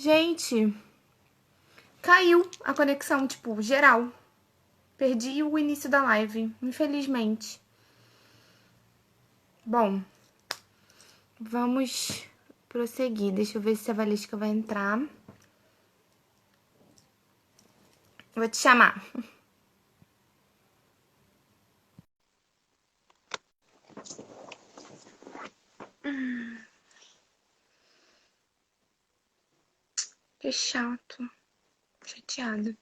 Gente, caiu a conexão, tipo, geral. Perdi o início da live, infelizmente. Bom, vamos prosseguir. Deixa eu ver se a Valesca vai entrar. Vou te chamar. Que chato. Chateado.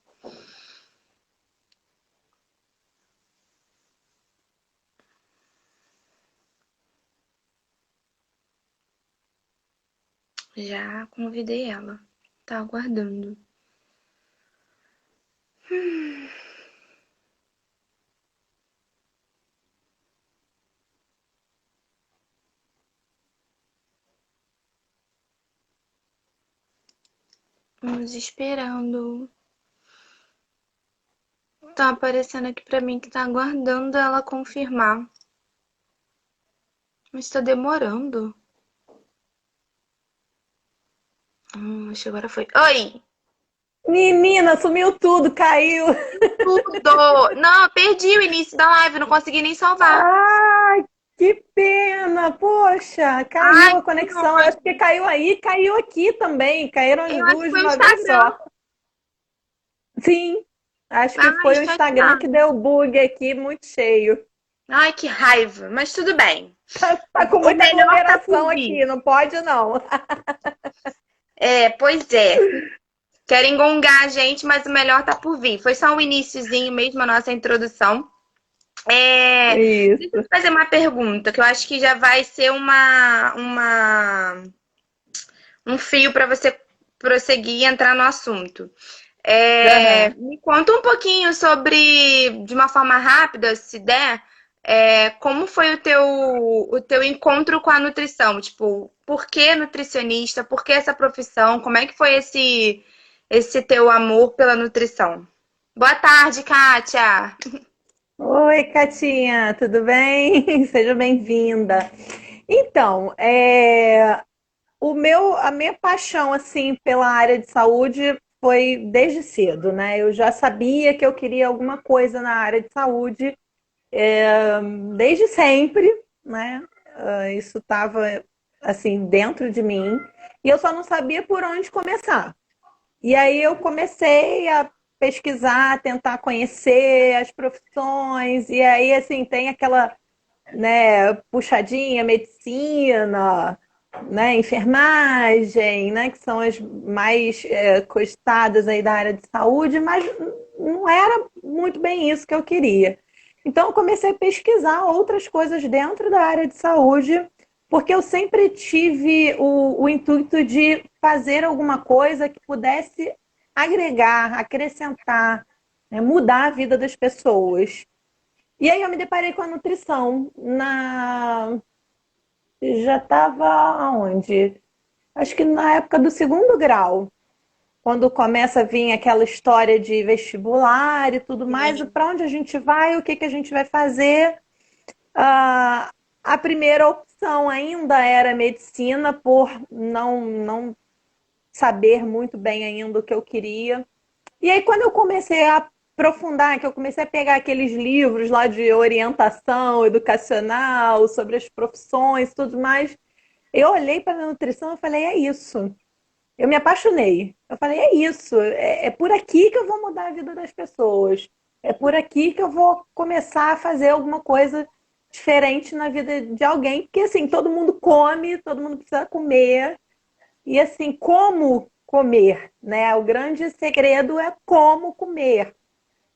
Já convidei ela. Tá aguardando. Vamos esperando. Tá aparecendo aqui pra mim que tá aguardando ela confirmar. Mas tá demorando. Acho que agora foi. Oi! Menina, sumiu tudo, caiu. Tudo! Não, perdi o início da live, não consegui nem salvar. Ai, que pena. Poxa, Ai, caiu a que conexão. Eu acho que ódio. caiu aí, caiu aqui também. Caíram as Eu acho que duas de foi o uma vez Instagram. só. Sim, acho que Ai, foi o Instagram que chateada. deu bug aqui, muito cheio. Ai, que raiva. Mas tudo bem. Tá com O muita melhor tá por aglomeração vir. aqui, não pode não. É, pois é. Querem gongar a gente, mas o melhor tá por vir. Foi só um iniciozinho mesmo, a nossa introdução. Deixa eu Isso. te fazer uma pergunta, que eu acho que já vai ser um fio para você prosseguir e entrar no assunto. Aham. Me conta um pouquinho sobre, de uma forma rápida, se der, como foi o teu encontro com a nutrição? Tipo, por que nutricionista? Por que essa profissão? Como é que foi esse teu amor pela nutrição? Boa tarde, Kátia! Oi, Catinha, tudo bem? Seja bem-vinda. Então, a minha paixão assim pela área de saúde foi desde cedo, né? Eu já sabia que eu queria alguma coisa na área de saúde, desde sempre, né? Isso estava assim dentro de mim e eu só não sabia por onde começar. E aí eu comecei a pesquisar, tentar conhecer as profissões e aí assim tem aquela, né, puxadinha, medicina, né, enfermagem, né, que são as mais costadas aí da área de saúde, mas não era muito bem isso que eu queria. Então eu comecei a pesquisar outras coisas dentro da área de saúde, porque eu sempre tive o intuito de fazer alguma coisa que pudesse agregar, acrescentar, né, mudar a vida das pessoas. E aí eu me deparei com a nutrição já estava aonde? Acho que na época do segundo grau, quando começa a vir aquela história de vestibular e tudo mais, para onde a gente vai, o que que a gente vai fazer? Ah, a primeira opção ainda era medicina, por não saber muito bem ainda o que eu queria. E aí, quando eu comecei a aprofundar, que eu comecei a pegar aqueles livros lá de orientação educacional, sobre as profissões e tudo mais, eu olhei para a nutrição e falei, é isso. Eu me apaixonei. Eu falei, é isso. É por aqui que eu vou mudar a vida das pessoas. É por aqui que eu vou começar a fazer alguma coisa diferente na vida de alguém. Porque, assim, todo mundo come, todo mundo precisa comer. E, assim, como comer, né? O grande segredo é como comer.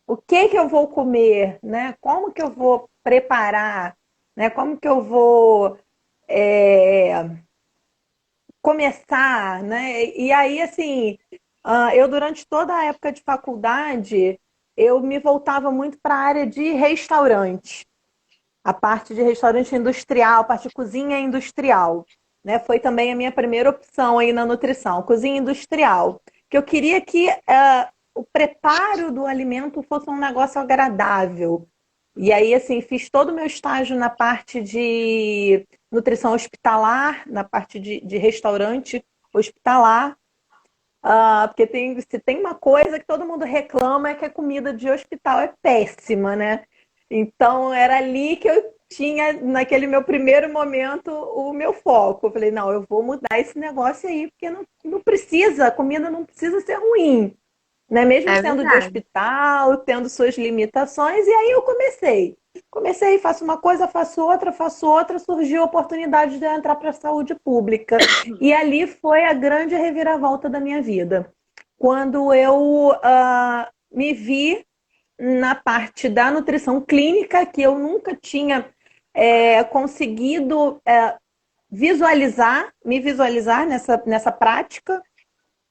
O que que eu vou comer, né? Como que eu vou preparar, né? Como que eu vou é, começar, né? E aí, assim, eu durante toda a época de faculdade, eu me voltava muito para a área de restaurante, a parte de restaurante industrial, a parte de cozinha industrial, né? Foi também a minha primeira opção aí na nutrição, cozinha industrial, que eu queria que o preparo do alimento fosse um negócio agradável. E aí, assim, fiz todo o meu estágio na parte de nutrição hospitalar, na parte de restaurante hospitalar. Porque se tem uma coisa que todo mundo reclama é que a comida de hospital é péssima, né? Então era ali que eu tinha, naquele meu primeiro momento, o meu foco. Eu falei, não, eu vou mudar esse negócio aí, porque não precisa, a comida não precisa ser ruim, né? Mesmo É sendo de verdade. hospital, tendo suas limitações, e aí eu comecei. Comecei, faço uma coisa, faço outra, surgiu a oportunidade de eu entrar para a saúde pública. E ali foi a grande reviravolta da minha vida. Quando eu me vi na parte da nutrição clínica, que eu nunca tinha conseguido me visualizar nessa prática.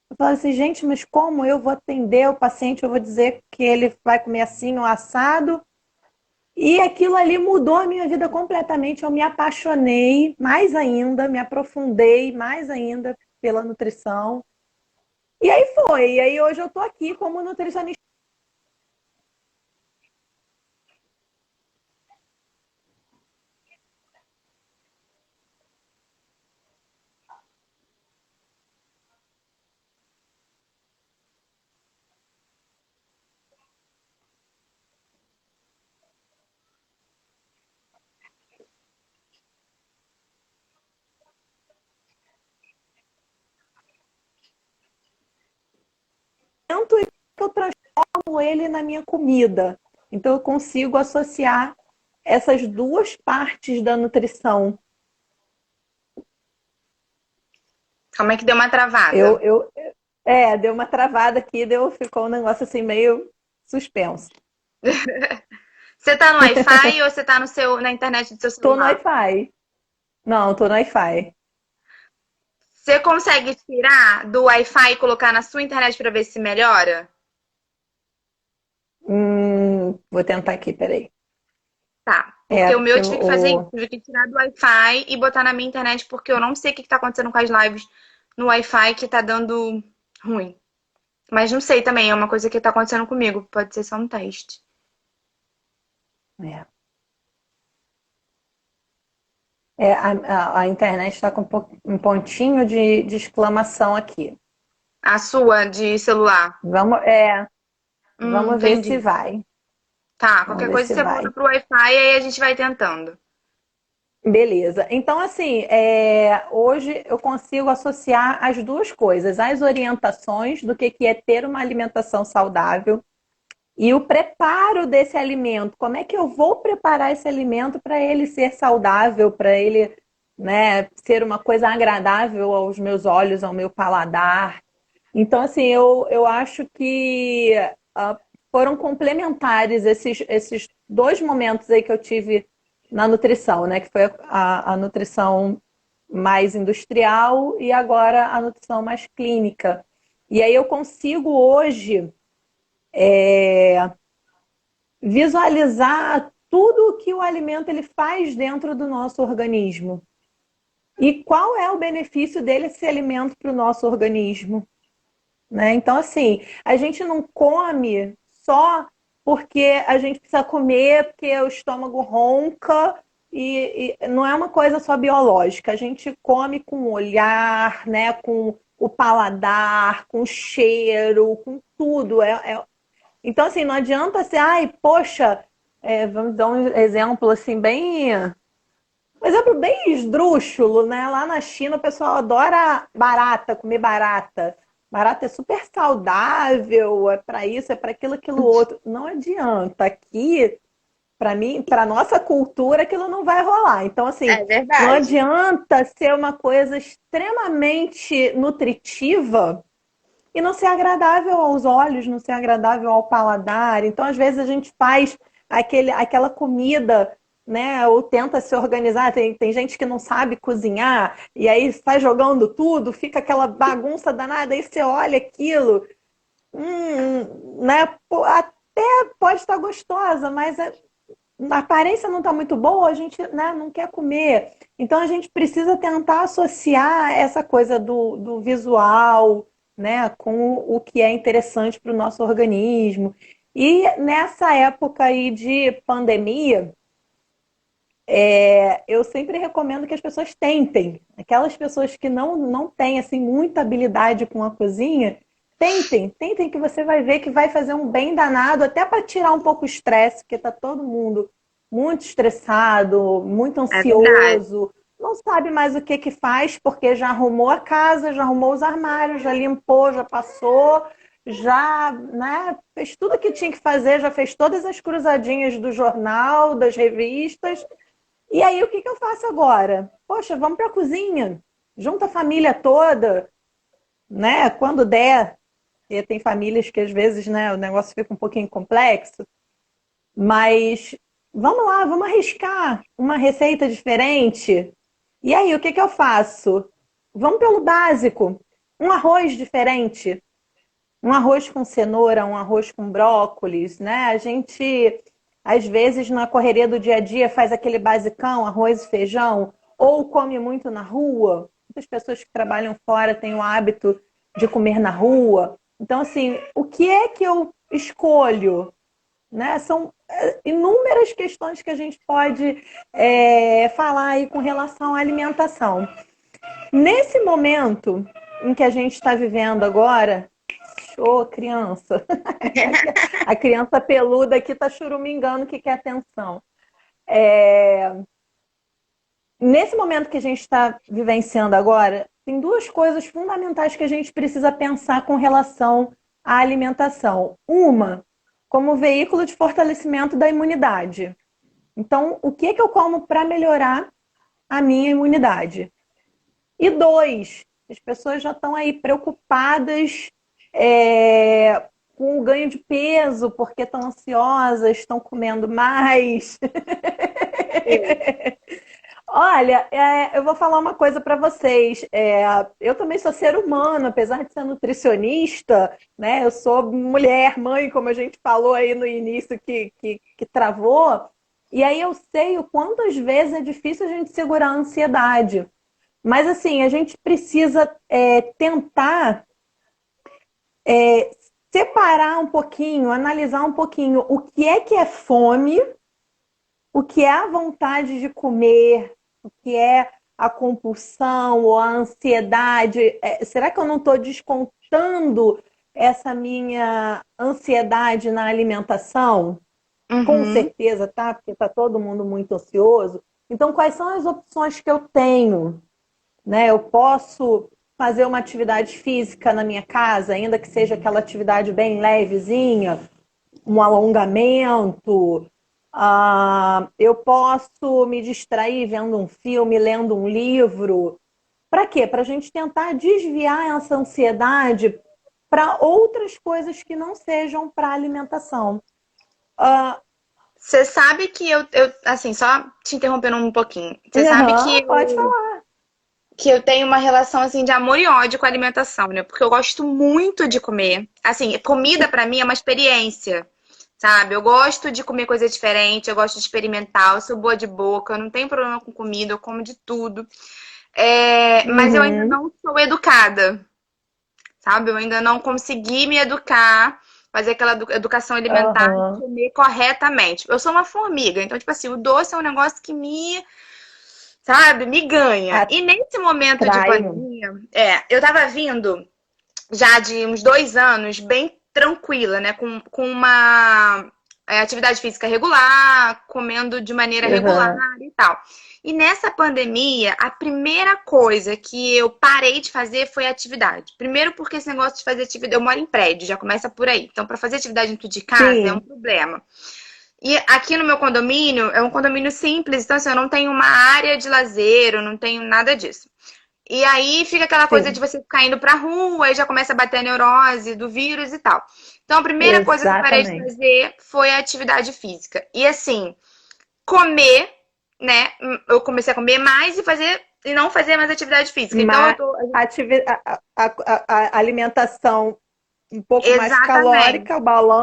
Eu falo assim, gente, mas como eu vou atender o paciente? Eu vou dizer que ele vai comer assim, ou assado. E aquilo ali mudou a minha vida completamente. Eu me apaixonei mais ainda, me aprofundei mais ainda pela nutrição. E aí foi. E aí hoje eu tô aqui como nutricionista. E eu transformo ele na minha comida. Então eu consigo associar essas duas partes da nutrição. Como é que deu uma Eu, travada? eu, deu uma travada aqui, ficou um negócio assim meio suspenso. Você tá no Wi-Fi ou você tá na internet do seu Tô no celular? Wi-Fi. Não, tô no Wi-Fi. Você consegue tirar do Wi-Fi e colocar na sua internet para ver se melhora? Vou tentar aqui, peraí. Tá. Porque o meu Porque eu tive que fazer isso. Tive que tirar do Wi-Fi e botar na minha internet, porque eu não sei o que tá acontecendo com as lives no Wi-Fi que tá dando ruim. Mas não sei também, é uma coisa que tá acontecendo comigo. Pode ser só um teste. é, a internet está com um pontinho de exclamação aqui. A sua de celular. Vamos, vamos ver se Entendi. vai. Tá, Vamos qualquer ver coisa se você volta vai. pro Wi-Fi e aí a gente vai tentando. Beleza. Então, assim, hoje eu consigo associar as duas coisas, as orientações do que é ter uma alimentação saudável e o preparo desse alimento. Como é que eu vou preparar esse alimento para ele ser saudável, para ele, né, ser uma coisa agradável aos meus olhos, ao meu paladar. Então, assim, eu acho que foram complementares esses dois momentos aí que eu tive na nutrição, né? Que foi a nutrição mais industrial e agora a nutrição mais clínica. E aí eu consigo hoje visualizar tudo o que o alimento ele faz dentro do nosso organismo. E qual é o benefício dele, esse alimento, para o nosso organismo? Né? Então, assim, a gente não come só porque a gente precisa comer, porque o estômago ronca, e não é uma coisa só biológica. A gente come com o olhar, né? Com o paladar, com o cheiro, com tudo. Então, assim, não adianta ser, ai, poxa, vamos dar um exemplo assim, um exemplo bem esdrúxulo, né? Lá na China o pessoal adora barata, comer barata. Barata é super saudável, é para isso, é para aquilo, aquilo outro. Não adianta. Aqui, para mim, para nossa cultura, aquilo não vai rolar. Então, É assim, não verdade. adianta ser uma coisa extremamente nutritiva e não ser agradável aos olhos, não ser agradável ao paladar. Então, às vezes, a gente faz aquela comida, né? Ou tenta se organizar. Tem gente que não sabe cozinhar, e aí está jogando tudo, fica aquela bagunça danada, aí você olha aquilo, né? Pô, até pode estar gostosa, mas a aparência não está muito boa, a gente, né, não quer comer. Então a gente precisa tentar associar essa coisa do visual, né, com o que é interessante para o nosso organismo. E nessa época aí de pandemia, Eu sempre recomendo que as pessoas tentem. Aquelas pessoas que não têm assim, muita habilidade com a cozinha, tentem que você vai ver que vai fazer um bem danado, até para tirar um pouco o estresse, porque está todo mundo muito estressado, muito É verdade. ansioso, não sabe mais o que que faz, porque já arrumou a casa, já arrumou os armários, já limpou, já passou, já, né, fez tudo que tinha que fazer, já fez todas as cruzadinhas do jornal, das revistas. E aí, o que que eu faço agora? Poxa, vamos para a cozinha, junta a família toda, né? Quando der, porque tem famílias que às vezes, né, o negócio fica um pouquinho complexo, mas vamos lá, vamos arriscar uma receita diferente. E aí, o que que eu faço? Vamos pelo básico, um arroz diferente, um arroz com cenoura, um arroz com brócolis, né? A gente, às vezes, na correria do dia a dia, faz aquele basicão, arroz e feijão, ou come muito na rua. Muitas pessoas que trabalham fora têm o hábito de comer na rua. Então, assim, o que é que eu escolho? Né? São inúmeras questões que a gente pode falar aí com relação à alimentação. Nesse momento em que a gente está vivendo agora, ô, criança. A criança peluda aqui tá churumingando que quer atenção. Nesse momento que a gente está vivenciando agora, tem duas coisas fundamentais que a gente precisa pensar com relação à alimentação. Uma, como veículo de fortalecimento da imunidade. Então, o que é que eu como para melhorar a minha imunidade? E dois, as pessoas já estão aí preocupadas com o ganho de peso, porque estão ansiosas, estão comendo mais. Olha, eu vou falar uma coisa para vocês. Eu também sou ser humano, apesar de ser nutricionista, né? Eu sou mulher, mãe, como a gente falou aí no início que travou. E aí eu sei o quantas vezes é difícil a gente segurar a ansiedade. Mas assim, a gente precisa tentar separar um pouquinho, analisar um pouquinho o que é fome, o que é a vontade de comer, o que é a compulsão ou a ansiedade. Será que eu não estou descontando essa minha ansiedade na alimentação? Com Uhum. certeza, tá? Porque está todo mundo muito ansioso. Então, quais são as opções que eu tenho? Né? Eu posso fazer uma atividade física na minha casa, ainda que seja aquela atividade bem levezinha, um alongamento. Eu posso me distrair vendo um filme, lendo um livro. Para quê? Para a gente tentar desviar essa ansiedade para outras coisas que não sejam para alimentação. Ah, Você sabe que assim, só te interrompendo um pouquinho. Você sabe uhum, pode falar. que eu tenho uma relação assim de amor e ódio com a alimentação, né? Porque eu gosto muito de comer. Assim, comida pra mim é uma experiência, sabe? Eu gosto de comer coisa diferente, eu gosto de experimentar, eu sou boa de boca, eu não tenho problema com comida, eu como de tudo. Mas eu ainda Uhum, não sou educada, sabe? Eu ainda não consegui me educar, fazer aquela educação alimentar e uhum. comer corretamente. Eu sou uma formiga, então, tipo assim, o doce é um negócio que sabe, me ganha. E nesse momento de Atrai. pandemia, eu tava vindo já de uns 2 anos bem tranquila, né? Com uma atividade física regular, comendo de maneira regular Uhum. e tal. E nessa pandemia, a primeira coisa que eu parei de fazer foi atividade. Primeiro porque esse negócio de fazer atividade, eu moro em prédio, já começa por aí. Então, para fazer atividade dentro de casa é um Sim, problema. E aqui no meu condomínio, é um condomínio simples, então assim, eu não tenho uma área de lazer, eu não tenho nada disso. E aí fica aquela coisa de sim, você ficar indo pra rua e já começa a bater a neurose do vírus e tal. Então a primeira coisa que eu parei de exatamente. fazer foi a atividade física. E assim, comer, né? Eu comecei a comer mais e não fazer mais atividade física. Então eu Mas tô. a alimentação um pouco mais Exatamente. calórica,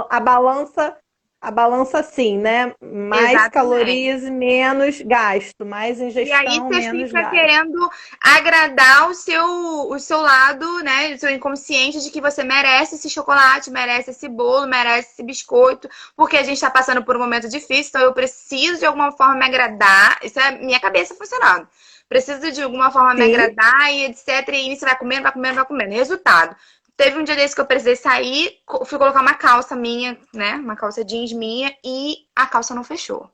a balança a balança assim, né? Mais Exatamente. calorias e menos gasto, mais E aí ingestão, você menos fica gasto. querendo agradar o seu lado, né? O seu inconsciente de que você merece esse chocolate, merece esse bolo, merece esse biscoito, porque a gente está passando por um momento difícil, então eu preciso de alguma forma me agradar. Isso é minha cabeça funcionando. Preciso de alguma forma me Sim, agradar e etc. E você vai comendo, vai comendo, vai comendo. Resultado. Teve um dia desse que eu precisei sair, fui colocar uma calça minha, né? Uma calça jeans minha, e a calça não fechou.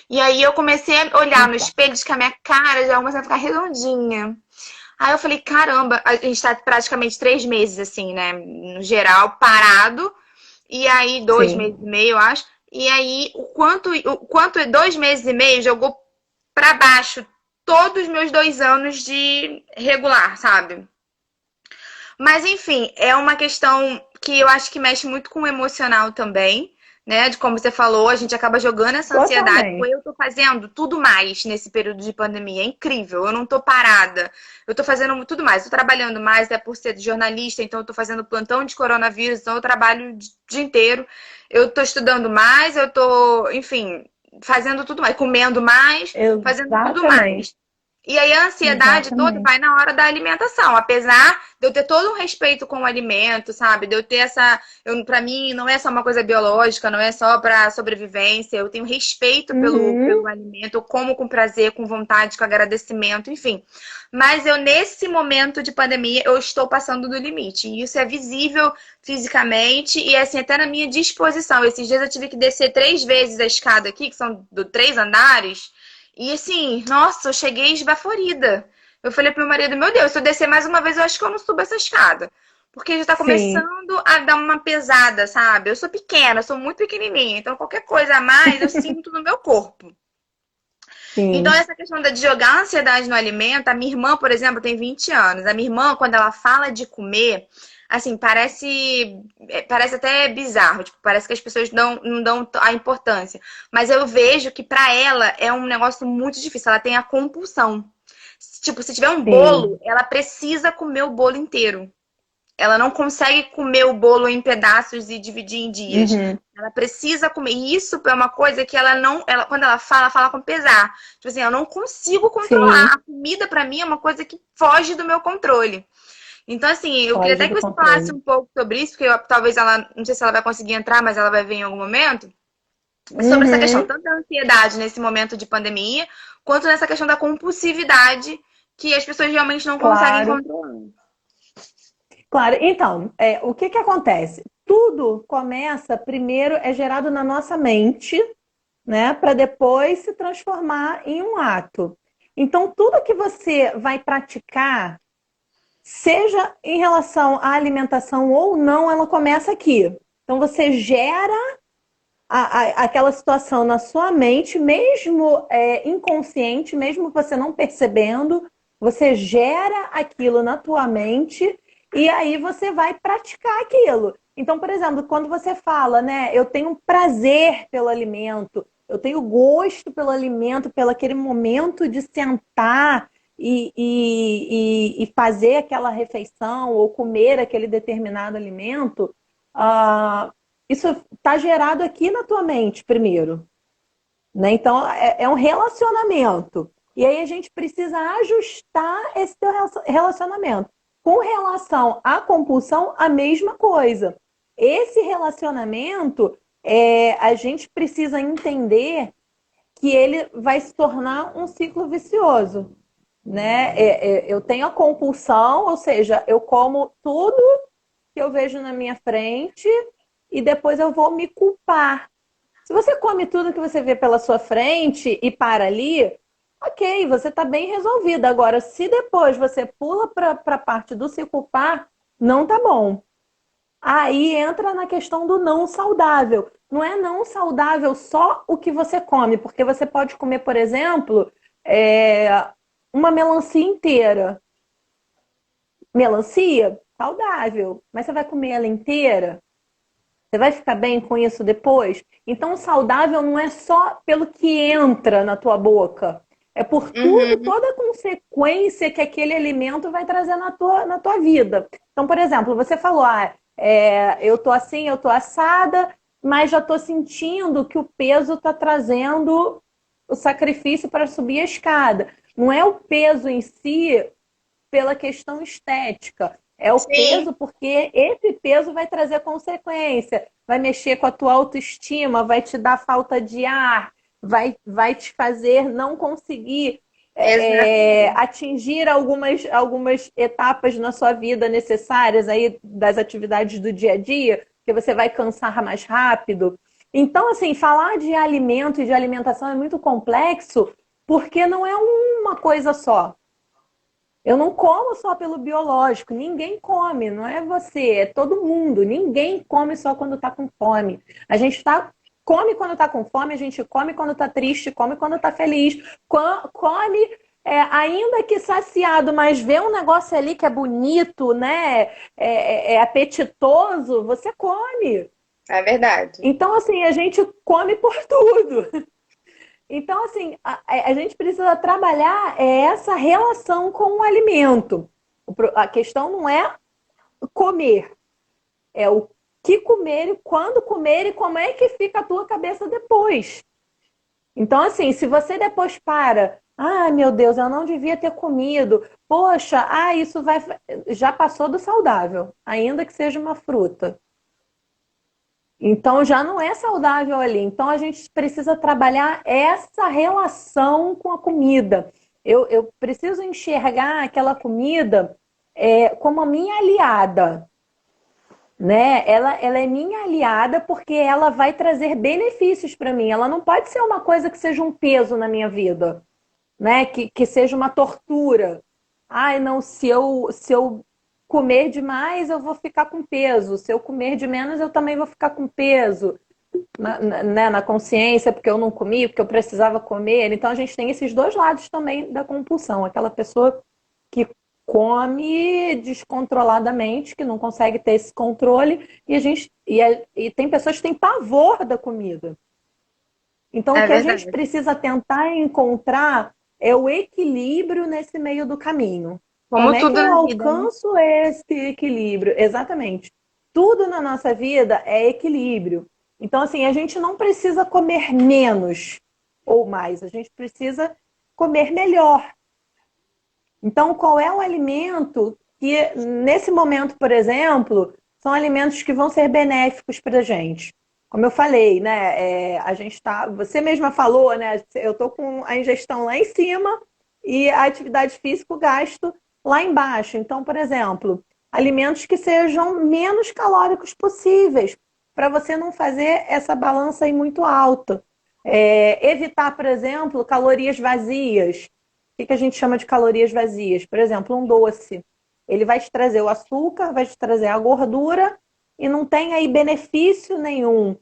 E aí eu comecei a olhar no então, espelho de que a minha cara já começou a ficar redondinha. Aí eu falei, caramba, a gente tá praticamente 3 meses, assim, né? No geral, parado. E aí, dois sim. meses e meio, eu acho. E aí, o quanto 2 meses e meio jogou pra baixo todos os meus 2 anos de regular, sabe? Mas enfim, é uma questão que eu acho que mexe muito com o emocional também, né? De como você falou, a gente acaba jogando essa ansiedade. Pô, Totalmente. eu tô fazendo tudo mais nesse período de pandemia. É incrível, eu não tô parada. Eu tô fazendo tudo mais. Eu tô trabalhando mais, até por ser jornalista, então eu tô fazendo plantão de coronavírus, então eu trabalho o dia inteiro. Eu tô estudando mais, eu tô, enfim, fazendo tudo mais, comendo mais, fazendo tudo Exatamente. mais. E aí a ansiedade toda Exatamente. vai na hora da alimentação, apesar de eu ter todo um respeito com o alimento, sabe? De eu ter essa, para mim não é só uma coisa biológica, não é só para sobrevivência, eu tenho respeito pelo Uhum. alimento, eu como com prazer, com vontade, com agradecimento, enfim. Mas eu nesse momento de pandemia eu estou passando do limite, e isso é visível fisicamente e assim até na minha disposição. Esses dias eu tive que descer 3 vezes a escada aqui, que são 3 andares. E assim, nossa, eu cheguei esbaforida. Eu falei pro meu marido, meu Deus, se eu descer mais uma vez, eu acho que eu não subo essa escada. Porque já tá Sim, começando a dar uma pesada, sabe? Eu sou pequena, eu sou muito pequenininha, então qualquer coisa a mais eu sinto no meu corpo. Então, sim. essa questão de jogar a ansiedade no alimento, a minha irmã, por exemplo, tem 20 anos. A minha irmã, quando ela fala de comer, assim, parece até bizarro, tipo, parece que as pessoas não dão a importância. Mas eu vejo que pra ela é um negócio muito difícil, ela tem a compulsão. Tipo, se tiver um bolo, Sim. ela precisa comer o bolo inteiro. Ela não consegue comer o bolo em pedaços e dividir em dias. Uhum. Ela precisa comer. E isso é uma coisa que ela não. Quando ela fala com pesar. Tipo assim, eu não consigo Sim. controlar. A comida, pra mim, é uma coisa que foge do meu controle. Então, assim, eu queria Foge até que do você falasse controle. um pouco sobre isso, porque talvez ela. Não sei se ela vai conseguir entrar, mas ela vai ver em algum momento. Sobre essa questão, Uhum. tanto da ansiedade nesse momento de pandemia, quanto nessa questão da compulsividade que as pessoas realmente não conseguem Claro. controlar. Claro, então, o que que acontece? Tudo começa, primeiro, é gerado na nossa mente, né, para depois se transformar em um ato. Então, tudo que você vai praticar, seja em relação à alimentação ou não, ela começa aqui. Então, você gera aquela situação na sua mente, mesmo inconsciente, mesmo você não percebendo, você gera aquilo na tua mente e aí você vai praticar aquilo. Então, por exemplo, quando você fala, né, eu tenho prazer pelo alimento, eu tenho gosto pelo alimento, pelo aquele momento de sentar e fazer aquela refeição ou comer aquele determinado alimento, isso está gerado aqui na tua mente primeiro, né? Então é um relacionamento. E aí a gente precisa ajustar esse teu relacionamento. Com relação à compulsão, a mesma coisa. Esse relacionamento, a gente precisa entender que ele vai se tornar um ciclo vicioso, né? Eu tenho a compulsão, ou seja, eu como tudo que eu vejo na minha frente e depois eu vou me culpar. Se você come tudo que você vê pela sua frente e para ali, ok, você está bem resolvido. Agora, se depois você pula para a parte do se culpar, não tá bom. Aí entra na questão do não saudável. Não é não saudável só o que você come, porque você pode comer, por exemplo, é, uma melancia inteira. Melancia, saudável, mas você vai comer ela inteira? Você vai ficar bem com isso depois? Então, o saudável não é só pelo que entra na tua boca, é por tudo, Uhum. toda a consequência que aquele alimento vai trazer na tua vida. Então, por exemplo, você falou, eu tô assim, eu tô assada, mas já estou sentindo que o peso está trazendo o sacrifício para subir a escada. Não é o peso em si pela questão estética, é o Sim, peso porque esse peso vai trazer consequência, vai mexer com a tua autoestima, vai te dar falta de ar, vai te fazer não conseguir exatamente. atingir algumas etapas na sua vida necessárias aí das atividades do dia a dia, que você vai cansar mais rápido. Então, assim, falar de alimento e de alimentação é muito complexo, porque não é uma coisa só. Eu não como só pelo biológico, ninguém come, não é você, é todo mundo. Ninguém come só quando está com fome. A gente come quando está com fome, a gente come quando está triste, come quando está feliz, come ainda que saciado, mas vê um negócio ali que é bonito, né? É apetitoso, você come. É verdade. Então, assim, a gente come por tudo. Então, assim, a gente precisa trabalhar essa relação com o alimento. A questão não é comer, é o que comer e quando comer e como é que fica a tua cabeça depois. Então, assim, se você depois para, ah, meu Deus, eu não devia ter comido, poxa, isso vai. Já passou do saudável, ainda que seja uma fruta. Então já não é saudável ali. Então a gente precisa trabalhar essa relação com a comida. Eu preciso enxergar aquela comida como a minha aliada, né? Ela é minha aliada porque ela vai trazer benefícios para mim. Ela não pode ser uma coisa que seja um peso na minha vida, né? Que seja uma tortura. Ai, não, se eu comer demais, eu vou ficar com peso. Se eu comer de menos, eu também vou ficar com peso. Na consciência, porque eu não comi, porque eu precisava comer. Então a gente tem esses dois lados também da compulsão. Aquela pessoa que come descontroladamente, que não consegue ter esse controle, e tem pessoas que têm pavor da comida. Então, o É que a gente verdade. precisa tentar encontrar é o equilíbrio nesse meio do caminho. Como Como é que tudo eu na vida, né? alcanço esse equilíbrio? Exatamente. Tudo na nossa vida é equilíbrio. Então, assim, a gente não precisa comer menos ou mais, a gente precisa comer melhor. Então, qual é o alimento que, nesse momento, por exemplo, são alimentos que vão ser benéficos para a gente? Como eu falei, né? A gente tá. Você mesma falou, né? Eu estou com a ingestão lá em cima e a atividade física, o gasto lá embaixo. Então, por exemplo, alimentos que sejam menos calóricos possíveis, para você não fazer essa balança aí muito alta. Evitar, por exemplo, calorias vazias. O que a gente chama de calorias vazias? Por exemplo, um doce. Ele vai te trazer o açúcar, vai te trazer a gordura e não tem aí benefício nenhum.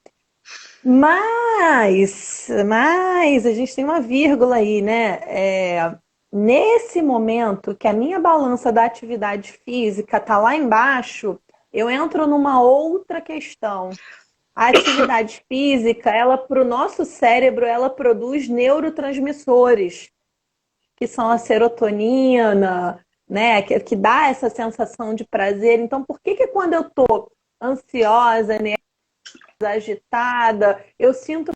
Mas a gente tem uma vírgula aí, né? Nesse momento que a minha balança da atividade física tá lá embaixo, eu entro numa outra questão. A atividade física, ela para o nosso cérebro, ela produz neurotransmissores que são a serotonina, né, que dá essa sensação de prazer. Então, por que quando eu tô ansiosa, né, agitada, eu sinto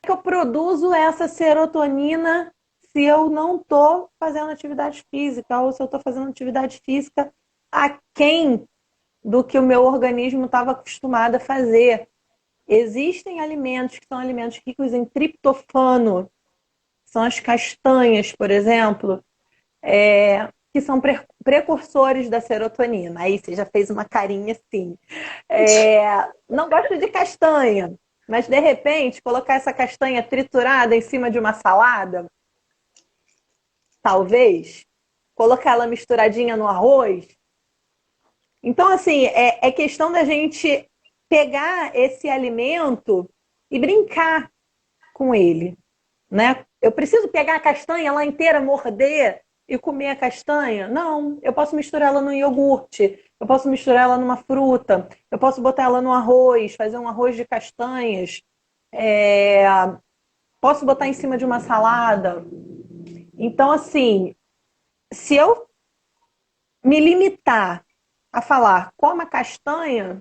que eu produzo essa serotonina se eu não estou fazendo atividade física ou se eu estou fazendo atividade física aquém do que o meu organismo estava acostumado a fazer. Existem alimentos que são alimentos ricos em triptofano, são as castanhas, por exemplo, que são precursores da serotonina. Aí você já fez uma carinha assim. Não gosto de castanha, mas de repente colocar essa castanha triturada em cima de uma salada, talvez, colocar ela misturadinha no arroz. Então, assim, é questão da gente pegar esse alimento e brincar com ele, né? Eu preciso pegar a castanha lá inteira, morder e comer a castanha? Não, eu posso misturar ela no iogurte, eu posso misturar ela numa fruta, eu posso botar ela no arroz, fazer um arroz de castanhas, é, posso botar em cima de uma salada. Então, assim, se eu me limitar a falar coma castanha,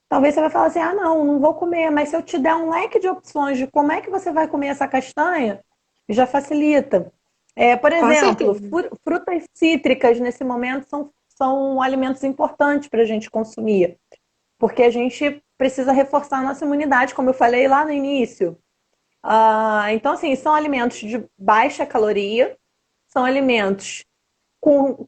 talvez você vai falar assim, ah, não vou comer. Mas se eu te der um leque de opções de como é que você vai comer essa castanha, já facilita. Por Com exemplo, certeza. frutas cítricas nesse momento são alimentos importantes para a gente consumir, porque a gente precisa reforçar a nossa imunidade, como eu falei lá no início. Então, assim, são alimentos de baixa caloria, são alimentos com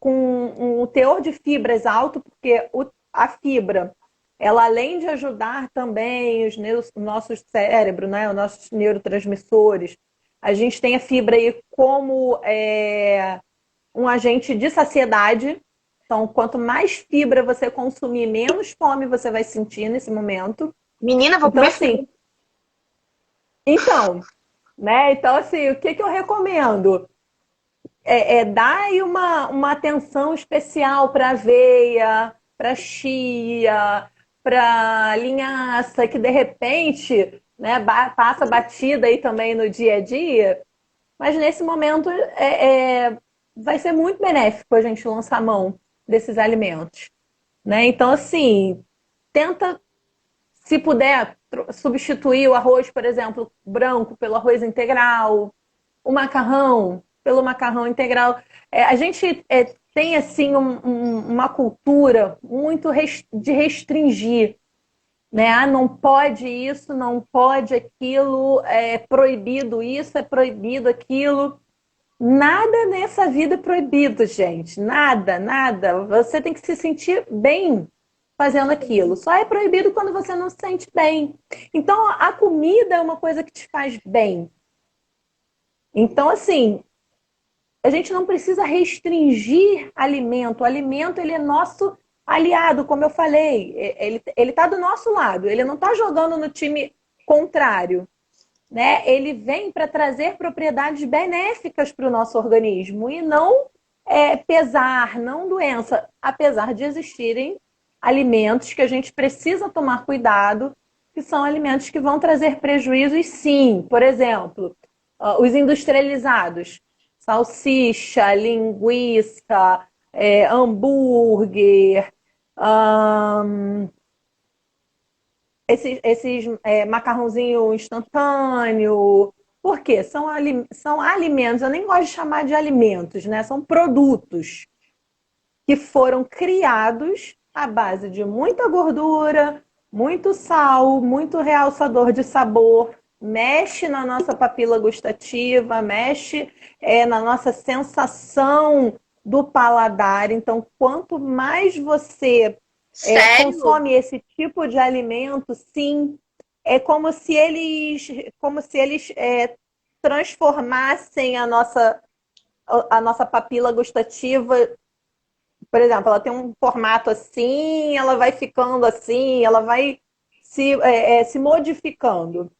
um teor de fibras alto, porque a fibra, ela além de ajudar também o nosso cérebro, né, os nossos neurotransmissores, a gente tem a fibra aí como um agente de saciedade. Então, quanto mais fibra você consumir, menos fome você vai sentir nesse momento. Menina, vou Então, comer assim, fibra. então, né? Então, assim, o que eu recomendo? Dar aí uma atenção especial para aveia, para chia, para linhaça, que de repente, né, passa batida aí também no dia a dia, mas nesse momento vai ser muito benéfico a gente lançar mão desses alimentos, né? Então, assim, tenta, se puder, substituir o arroz, por exemplo, branco pelo arroz integral, o macarrão pelo macarrão integral. A gente tem assim uma cultura muito de restringir, né? Ah, não pode isso, não pode aquilo, é proibido isso, é proibido aquilo. Nada nessa vida é proibido, gente. Nada, nada. Você tem que se sentir bem fazendo aquilo. Só é proibido quando você não se sente bem. Então, a comida é uma coisa que te faz bem. Então, assim, a gente não precisa restringir alimento. O alimento, ele é nosso aliado, como eu falei. Ele tá do nosso lado. Ele não está jogando no time contrário, né? Ele vem para trazer propriedades benéficas para o nosso organismo e não pesar, não doença. Apesar de existirem alimentos que a gente precisa tomar cuidado, que são alimentos que vão trazer prejuízos, sim. Por exemplo, os industrializados, salsicha, linguiça, hambúrguer, hum, esses macarrãozinho instantâneo. Por quê? São alimentos, eu nem gosto de chamar de alimentos, né? São produtos que foram criados à base de muita gordura, muito sal, muito realçador de sabor, mexe na nossa papila gustativa, mexe na nossa sensação do paladar. Então, quanto mais você Sério? consome esse tipo de alimento, sim, é como se eles transformassem a nossa papila gustativa. Por exemplo, ela tem um formato assim, ela vai ficando assim, ela vai se modificando.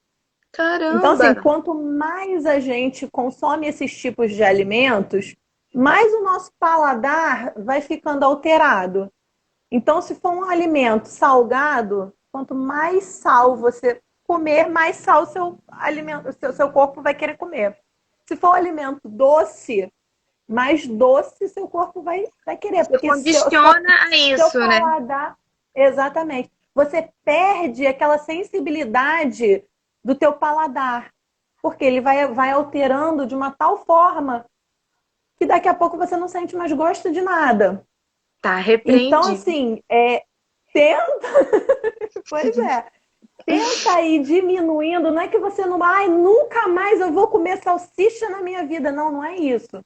Então, Caramba! assim, quanto mais a gente consome esses tipos de alimentos, mais o nosso paladar vai ficando alterado. Então, se for um alimento salgado, quanto mais sal você comer, mais sal o seu corpo vai querer comer. Se for um alimento doce, mais doce seu corpo vai querer, Você porque condiciona a seu isso, né? paladar, exatamente, você perde aquela sensibilidade do teu paladar, porque ele vai alterando de uma tal forma que daqui a pouco você não sente mais gosto de nada. Tá Então, repreendido. assim, tenta, pois tenta ir diminuindo, não é que você não, ai, nunca mais eu vou comer salsicha na minha vida, não, não é isso.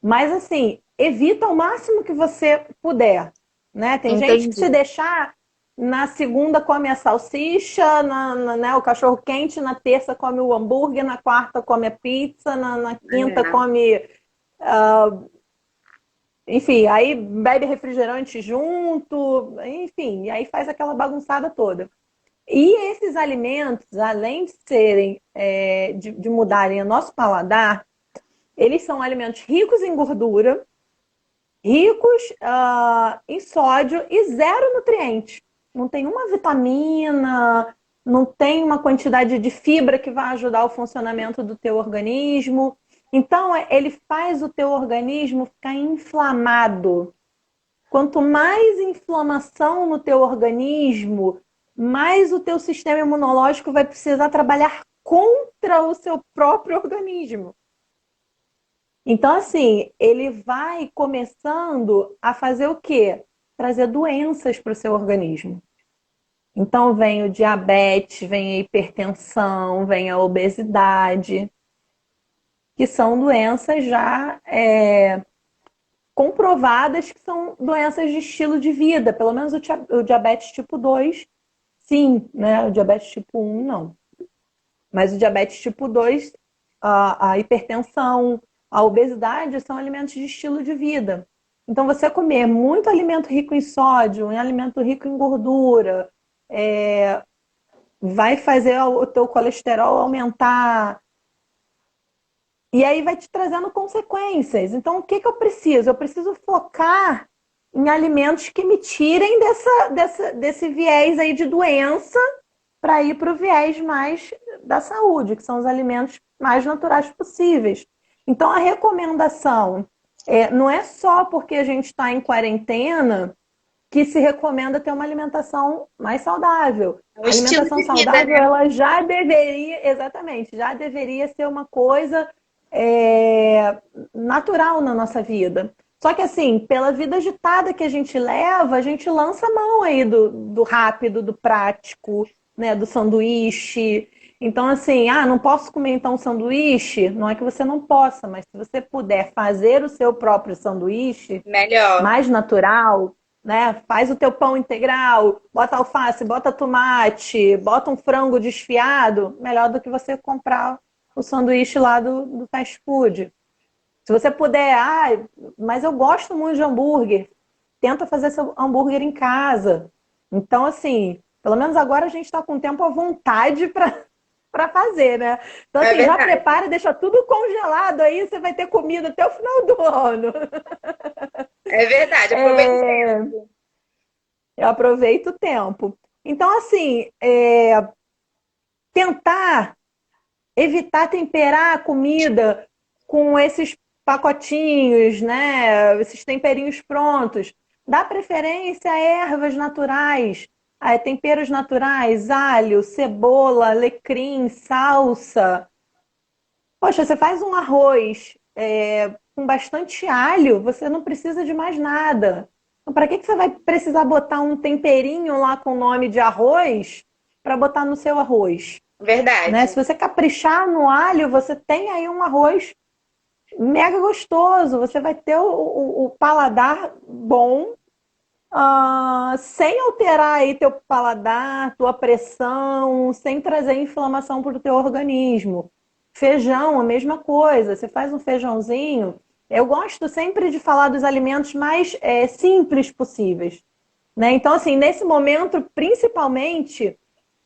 Mas assim, evita o máximo que você puder, né? Tem gente que se Entendi. deixar, na segunda come a salsicha, né, o cachorro quente, na terça come o hambúrguer, na quarta come a pizza, na quinta É. come, enfim, aí bebe refrigerante junto, enfim, e aí faz aquela bagunçada toda. E esses alimentos, além de serem, de mudarem o nosso paladar, eles são alimentos ricos em gordura, ricos em sódio e zero nutriente. Não tem uma vitamina, não tem uma quantidade de fibra que vai ajudar o funcionamento do teu organismo. Então, ele faz o teu organismo ficar inflamado. Quanto mais inflamação no teu organismo, mais o teu sistema imunológico vai precisar trabalhar contra o seu próprio organismo. Então, assim, ele vai começando a fazer o quê? Trazer doenças para o seu organismo. Então, vem o diabetes, vem a hipertensão, vem a obesidade, que são doenças já comprovadas que são doenças de estilo de vida. Pelo menos o diabetes tipo 2, sim, né? O diabetes tipo 1, não. Mas o diabetes tipo 2, a hipertensão, a obesidade são alimentos de estilo de vida. Então, você comer muito alimento rico em sódio, em alimento rico em gordura, vai fazer o teu colesterol aumentar. E aí vai te trazendo consequências. Então, o que que eu preciso? Eu preciso focar em alimentos que me tirem desse viés aí de doença para ir para o viés mais da saúde, que são os alimentos mais naturais possíveis. Então, a recomendação não é só porque a gente está em quarentena que se recomenda ter uma alimentação mais saudável. É um A estilo alimentação de vida, saudável, né? ela já deveria, exatamente, já deveria ser uma coisa natural na nossa vida. Só que assim, pela vida agitada que a gente leva, a gente lança a mão aí do rápido, do prático, né, do sanduíche. Então, assim, não posso comer então um sanduíche? Não é que você não possa, mas se você puder fazer o seu próprio sanduíche, Melhor. mais natural, né? Faz o teu pão integral, bota alface, bota tomate, bota um frango desfiado, melhor do que você comprar o sanduíche lá do fast food. Se você puder, mas eu gosto muito de hambúrguer, tenta fazer seu hambúrguer em casa. Então, assim, pelo menos agora a gente está com tempo à vontade para fazer, né? Então, É assim, já verdade. prepara, deixa tudo congelado aí, você vai ter comida até o final do ano. É verdade. Aproveita o É, tempo. eu aproveito o tempo. Então, assim, tentar evitar temperar a comida com esses pacotinhos, né? Esses temperinhos prontos. Dá preferência a ervas naturais, a temperos naturais, alho, cebola, alecrim, salsa. Poxa, você faz um arroz com bastante alho, você não precisa de mais nada. Então, para que você vai precisar botar um temperinho lá com o nome de arroz para botar no seu arroz? Né? Se Verdade. você caprichar no alho, você tem aí um arroz mega gostoso. Você vai ter o paladar bom, sem alterar aí teu paladar, tua pressão, sem trazer inflamação para o teu organismo. Feijão, a mesma coisa. Você faz um feijãozinho. Eu gosto sempre de falar dos alimentos mais simples possíveis. Né? Então, assim, nesse momento, principalmente,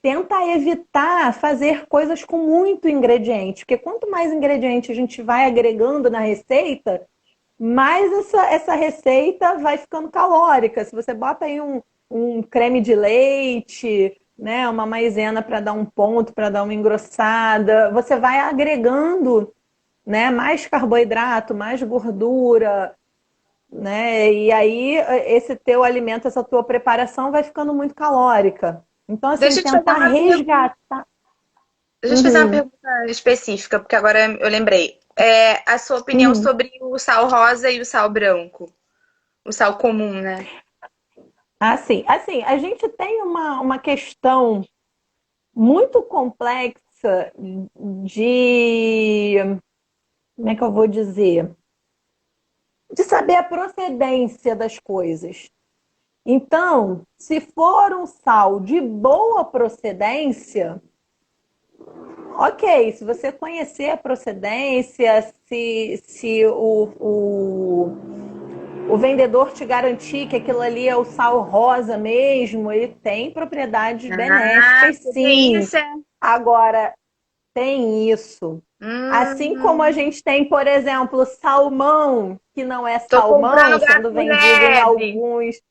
tenta evitar fazer coisas com muito ingrediente, porque quanto mais ingrediente a gente vai agregando na receita, mais essa receita vai ficando calórica. Se você bota aí um creme de leite, né, uma maisena para dar um ponto, para dar uma engrossada, você vai agregando, né, mais carboidrato, mais gordura, né? E aí esse teu alimento, essa tua preparação vai ficando muito calórica. Então, assim, Deixa eu te fazer tentar uma pergunta. resgatar. Deixa eu te fazer uma Uhum, pergunta específica, porque agora eu lembrei. A sua opinião uhum. sobre o sal rosa e o sal branco? O sal comum, né? Assim, a gente tem uma questão muito complexa de, como é que eu vou dizer? De saber a procedência das coisas. Então, se for um sal de boa procedência, ok, se você conhecer a procedência, se o vendedor te garantir que aquilo ali é o sal rosa mesmo, ele tem propriedades Ah, benéficas, sim. proteína. Agora, tem isso. Assim como a Hum, gente tem, por exemplo, salmão, que não é tô comprando salmão, sendo gato vendido em leve. alguns.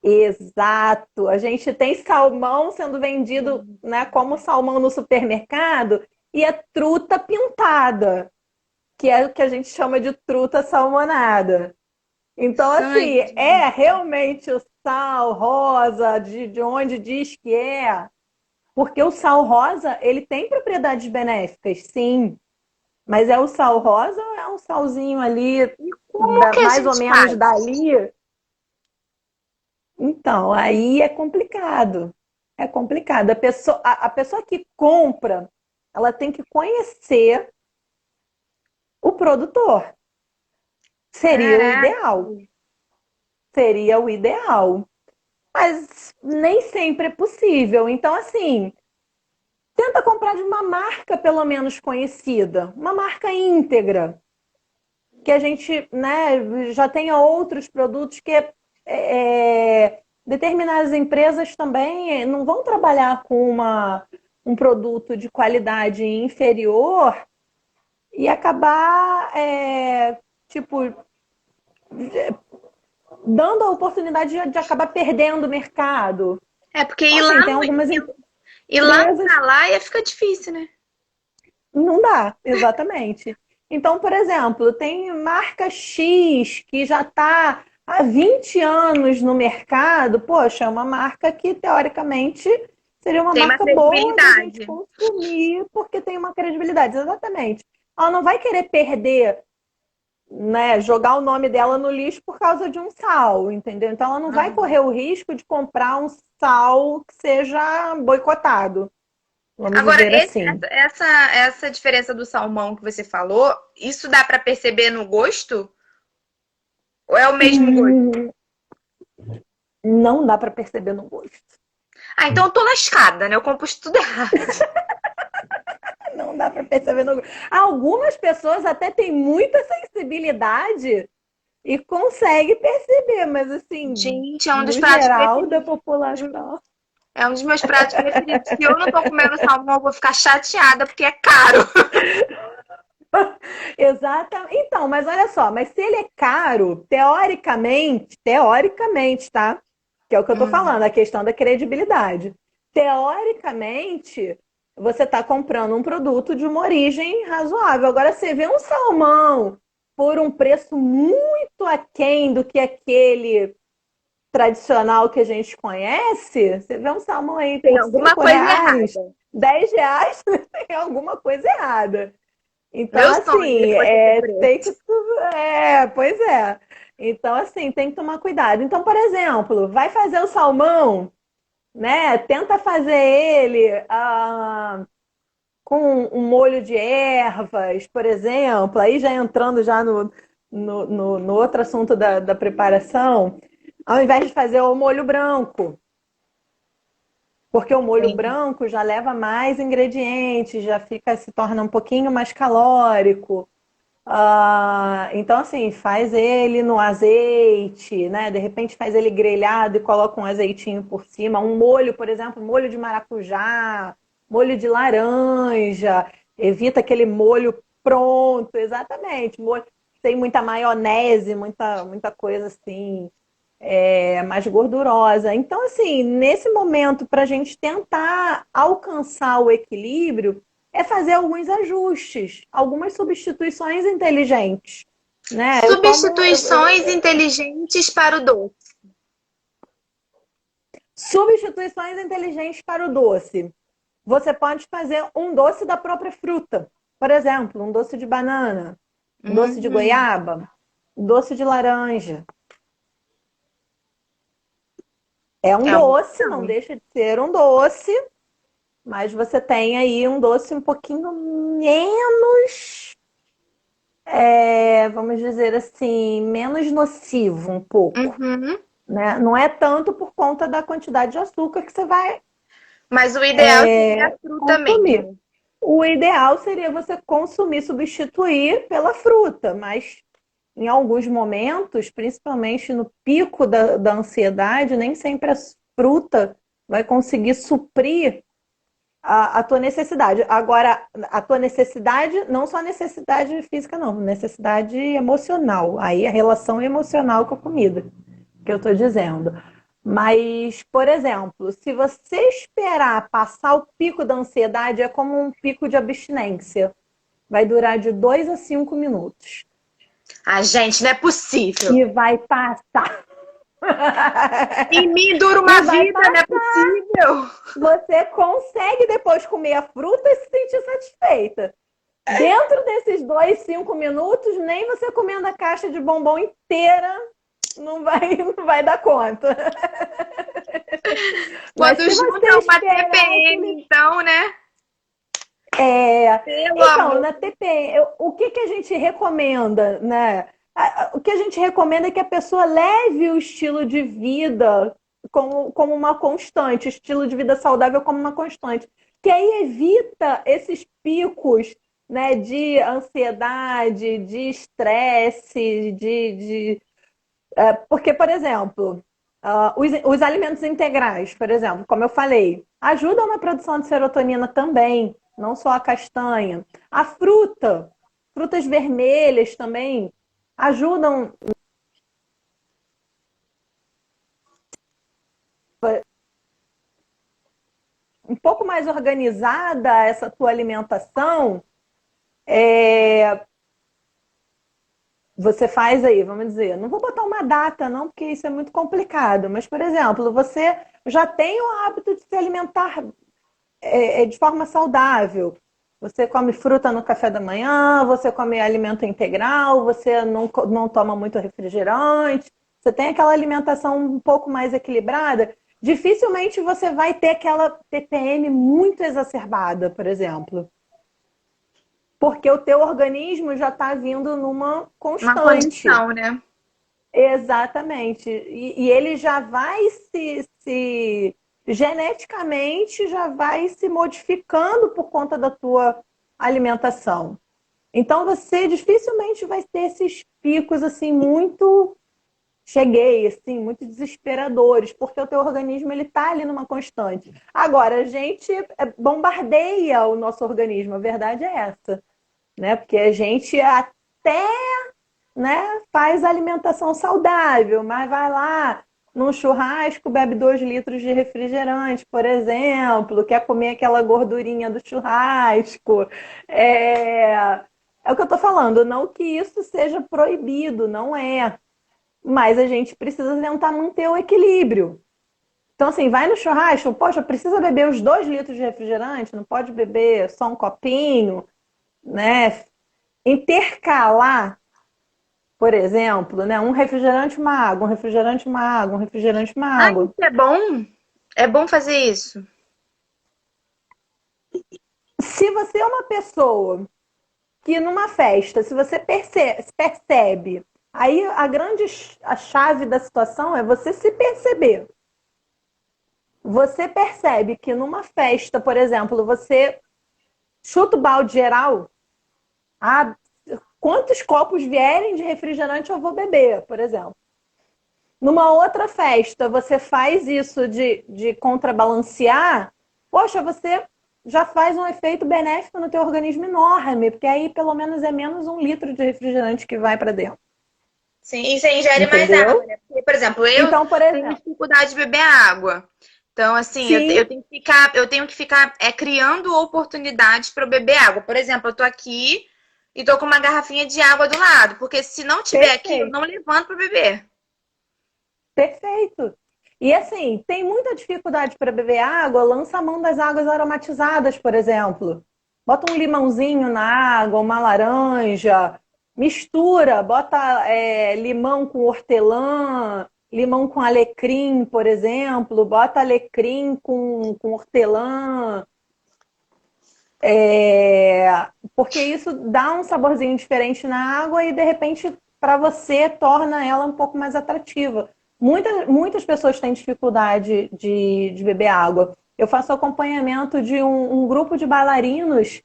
Exato. A gente tem salmão sendo vendido, né, como salmão no supermercado e é truta pintada. que é o que a gente chama de truta salmonada. Então, assim, Interessante. é realmente o sal rosa, de onde diz que é. Porque o sal rosa, ele tem propriedades benéficas, sim. Mas é o sal rosa ou é um salzinho ali, Como que a mais ou gente menos faz? dali? Então, aí é complicado. É complicado. A pessoa que compra, ela tem que conhecer o produtor. Seria o Caraca. ideal. Seria o ideal. Mas nem sempre é possível. Então, assim, tenta comprar de uma marca pelo menos conhecida, uma marca íntegra, que a gente, né, já tenha outros produtos que determinadas empresas também não vão trabalhar com um produto de qualidade inferior e acabar, tipo, dando a oportunidade de acabar perdendo o mercado. É, porque Então, assim, tem algumas ir lá empresas. pra lá ia ficar difícil, né? Não dá, exatamente. Então, por exemplo, tem marca X que já está há 20 anos no mercado. Poxa, é uma marca que, teoricamente, seria uma Tem uma marca boa da gente credibilidade. consumir, porque tem uma credibilidade. Exatamente. Ela não vai querer perder, né, jogar o nome dela no lixo por causa de um sal, entendeu? Então, ela não vai Uhum. correr o risco de comprar um sal que seja boicotado, vamos Agora, dizer assim. essa diferença do salmão que você falou, isso dá pra perceber no gosto? Ou é o mesmo gosto? Hum, Não dá para perceber no gosto. Ah, então eu tô lascada, né? Eu compus tudo errado. Não dá para perceber no gosto. Algumas pessoas até têm muita sensibilidade e conseguem perceber, mas assim, Gente, é um dos no pratos geral da preferidos. população. É um dos meus pratos preferidos. Se eu não tô comendo salmão, eu vou ficar chateada porque é caro. Exatamente. Então, mas olha só, mas se ele é caro, teoricamente, tá? Que é o que eu tô Hum. falando, a questão da credibilidade. Teoricamente, você está comprando um produto de uma origem razoável. Agora, você vê um salmão por um preço muito aquém do que aquele tradicional que a gente conhece, você vê um salmão aí Tem por alguma coisa R$ 5, errada. R$ 10, tem alguma coisa errada. Então, Meu sonho assim, depois desse tem preço. que. Pois é. Então, assim, tem que tomar cuidado. Então, por exemplo, vai fazer o salmão, né? Tenta fazer ele com um molho de ervas, por exemplo. Aí já entrando já no outro assunto da preparação, ao invés de fazer o molho branco. Porque o molho Entendi. branco já leva mais ingredientes, se torna um pouquinho mais calórico. Então, assim, faz ele no azeite, né? De repente faz ele grelhado e coloca um azeitinho por cima. Um molho, por exemplo, molho de maracujá, molho de laranja. Evita aquele molho pronto, exatamente. Molho sem muita maionese, muita coisa assim, mais gordurosa. Então, assim, nesse momento, para a gente tentar alcançar o equilíbrio, é fazer alguns ajustes, algumas substituições inteligentes, né? Substituições inteligentes para o doce. Substituições inteligentes para o doce. Você pode fazer um doce da própria fruta. Por exemplo, um doce de banana, um doce de Hum, goiaba, um doce de laranja. É um é uma doce, não opção. deixa de ser um doce, mas você tem aí um doce um pouquinho menos, vamos dizer assim, menos nocivo um pouco. Uhum. Né? Não é tanto por conta da quantidade de açúcar que você vai Mas o ideal seria a fruta consumir. mesmo. O ideal seria você consumir, substituir pela fruta, mas em alguns momentos, principalmente no pico da ansiedade, nem sempre a fruta vai conseguir suprir a tua necessidade. Agora, a tua necessidade, não só necessidade física, não, necessidade emocional. Aí a relação emocional com a comida, que eu estou dizendo. Mas, por exemplo, se você esperar passar o pico da ansiedade, é como um pico de abstinência. vai durar de 2 a 5 minutos. Ah, gente, não é possível. E vai passar. Em mim dura E uma vai vida, não é passar. possível. Você consegue depois comer a fruta e se sentir satisfeita. Dentro desses 2, 5 minutos, nem você comendo a caixa de bombom inteira não vai dar conta. Mas Quando se você junta uma esperar TPM, então, né? Pelo Então, amor. na TPM, o que que a gente recomenda, né? O que a gente recomenda é que a pessoa leve o estilo de vida como uma constante, estilo de vida saudável como uma constante. Que aí evita esses picos, né, de ansiedade, de estresse, porque, por exemplo, os alimentos integrais, por exemplo, como eu falei, ajudam na produção de serotonina também, não só a castanha. A fruta, frutas vermelhas também ajudam um pouco mais organizada essa tua alimentação. Você faz aí, vamos dizer, não vou botar uma data, não, porque isso é muito complicado, mas, por exemplo, você já tem o hábito de se alimentar de forma saudável. Você come fruta no café da manhã, você come alimento integral, você não toma muito refrigerante, você tem aquela alimentação um pouco mais equilibrada, dificilmente você vai ter aquela TPM muito exacerbada, por exemplo. Porque o teu organismo já está vindo numa Uma constante. condição, né? Exatamente. E ele já vai geneticamente já vai se modificando por conta da tua alimentação. Então você dificilmente vai ter esses picos assim muito cheguei assim, muito desesperadores, porque o teu organismo ele tá ali numa constante. Agora a gente bombardeia o nosso organismo, a verdade é essa, né? Porque a gente até, né, faz alimentação saudável, mas vai lá num churrasco, bebe 2 litros de refrigerante, por exemplo, quer comer aquela gordurinha do churrasco. É o que eu tô falando, não que isso seja proibido, não é. Mas a gente precisa tentar manter o equilíbrio. Então, assim, vai no churrasco, poxa, precisa beber os 2 litros de refrigerante, não pode beber só um copinho, né? Intercalar, por exemplo, né? Um refrigerante, uma água, um refrigerante, uma água, um refrigerante, uma Ah, água. isso é bom? É bom fazer isso. Se você é uma pessoa que numa festa, se você percebe, aí a chave da situação é você se perceber. Você percebe que numa festa, por exemplo, você chuta o balde geral, ah, quantos copos vierem de refrigerante eu vou beber, por exemplo. Numa outra festa, você faz isso de contrabalancear, poxa, você já faz um efeito benéfico no teu organismo enorme, porque aí pelo menos é menos 1 litro de refrigerante que vai para dentro. Sim, e você ingere mais água, Entendeu? né? Porque, por exemplo, eu Então, por tenho exemplo, dificuldade de beber água. Então, assim, sim, eu tenho que ficar criando oportunidades para eu beber água. Por exemplo, eu tô aqui e tô com uma garrafinha de água do lado, porque se não tiver aqui, eu perfeito, não levanto para beber. perfeito. E assim, tem muita dificuldade para beber água, lança a mão das águas aromatizadas, por exemplo. Bota um limãozinho na água, uma laranja, mistura, bota limão com hortelã, limão com alecrim, por exemplo, bota alecrim com hortelã, porque isso dá um saborzinho diferente na água e de repente para você torna ela um pouco mais atrativa. Muitas pessoas têm dificuldade de beber água. Eu faço acompanhamento de um grupo de bailarinos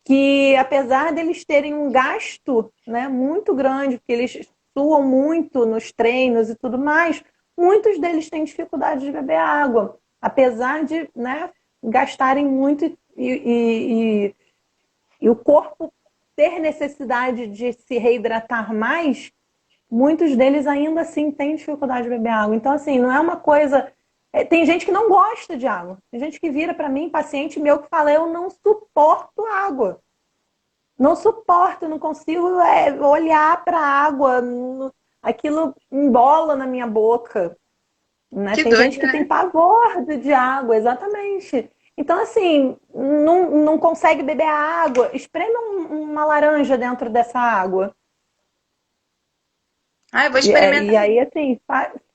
que, apesar deles terem um gasto, né, muito grande, porque eles suam muito nos treinos e tudo mais, muitos deles têm dificuldade de beber água, apesar de, né, gastarem muito e o corpo ter necessidade de se reidratar mais, muitos deles ainda assim têm dificuldade de beber água. Então, assim, não é uma coisa. Tem gente que não gosta de água. Tem gente que vira para mim, paciente meu, que fala: eu não suporto água. Não suporto, não consigo olhar para a água, aquilo embola na minha boca, né? Que Tem gente doido, que tem né? pavor de água, exatamente. Então, assim, não consegue beber a água, espreme uma laranja dentro dessa água. Ah, eu vou E experimentar. aí, assim,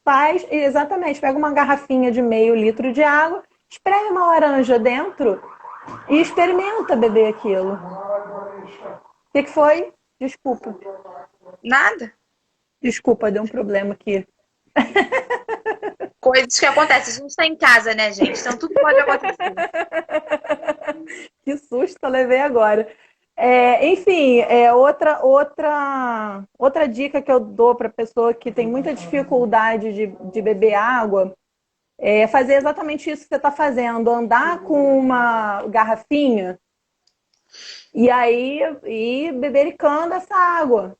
faz, exatamente, pega uma garrafinha de meio litro de água, espreme uma laranja dentro e experimenta beber aquilo. O que foi? Desculpa. Nada. Desculpa, deu um problema aqui. Coisas que acontecem. A gente tá em casa, né, gente? Então tudo pode acontecer. Que susto eu levei agora. Enfim, outra dica que eu dou para pessoa que tem muita dificuldade de beber água é fazer exatamente isso que você está fazendo, andar com uma garrafinha e aí ir bebericando essa água,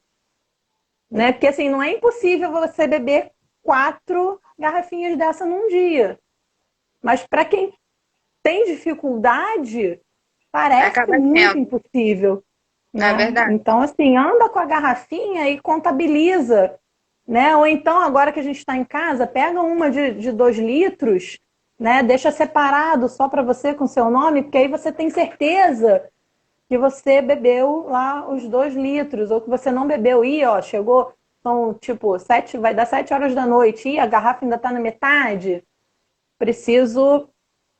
né? Porque assim, não é impossível você beber 4 garrafinhas dessa num dia. Mas para quem tem dificuldade, parece Acaba muito sendo. impossível, É né? verdade. Então, assim, anda com a garrafinha e contabiliza, né? Ou então, agora que a gente está em casa, pega uma de 2 litros, né? Deixa separado só para você com seu nome, porque aí você tem certeza que você bebeu lá os 2 litros, ou que você não bebeu. E, ó, chegou, são tipo, vai dar 7 horas da noite, e a garrafa ainda está na metade. Preciso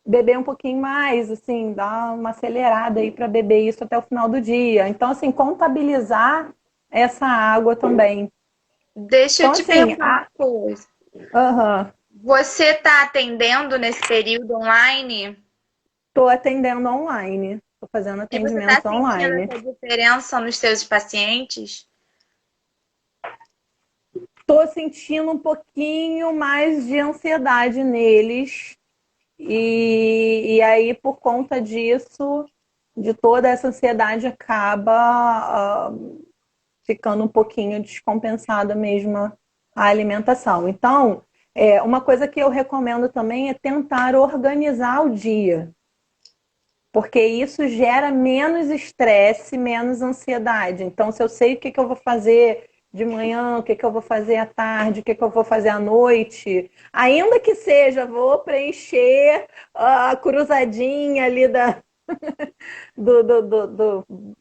beber um pouquinho mais, assim, dar uma acelerada aí para beber isso até o final do dia. Então, assim, contabilizar essa água também. Deixa eu Então, te assim, perguntar uma coisa. aham, Você tá atendendo nesse período online? tô atendendo online, tô fazendo E você tá atendimentos sentindo online. essa diferença nos seus pacientes? Tô sentindo um pouquinho mais de ansiedade neles, e aí, por conta disso, de toda essa ansiedade, acaba ficando um pouquinho descompensada mesmo a alimentação. Então, uma coisa que eu recomendo também é tentar organizar o dia, porque isso gera menos estresse, menos ansiedade. Então, se eu sei o que que eu vou fazer de manhã, o que que eu vou fazer à tarde, o que que eu vou fazer à noite, ainda que seja, vou preencher a cruzadinha ali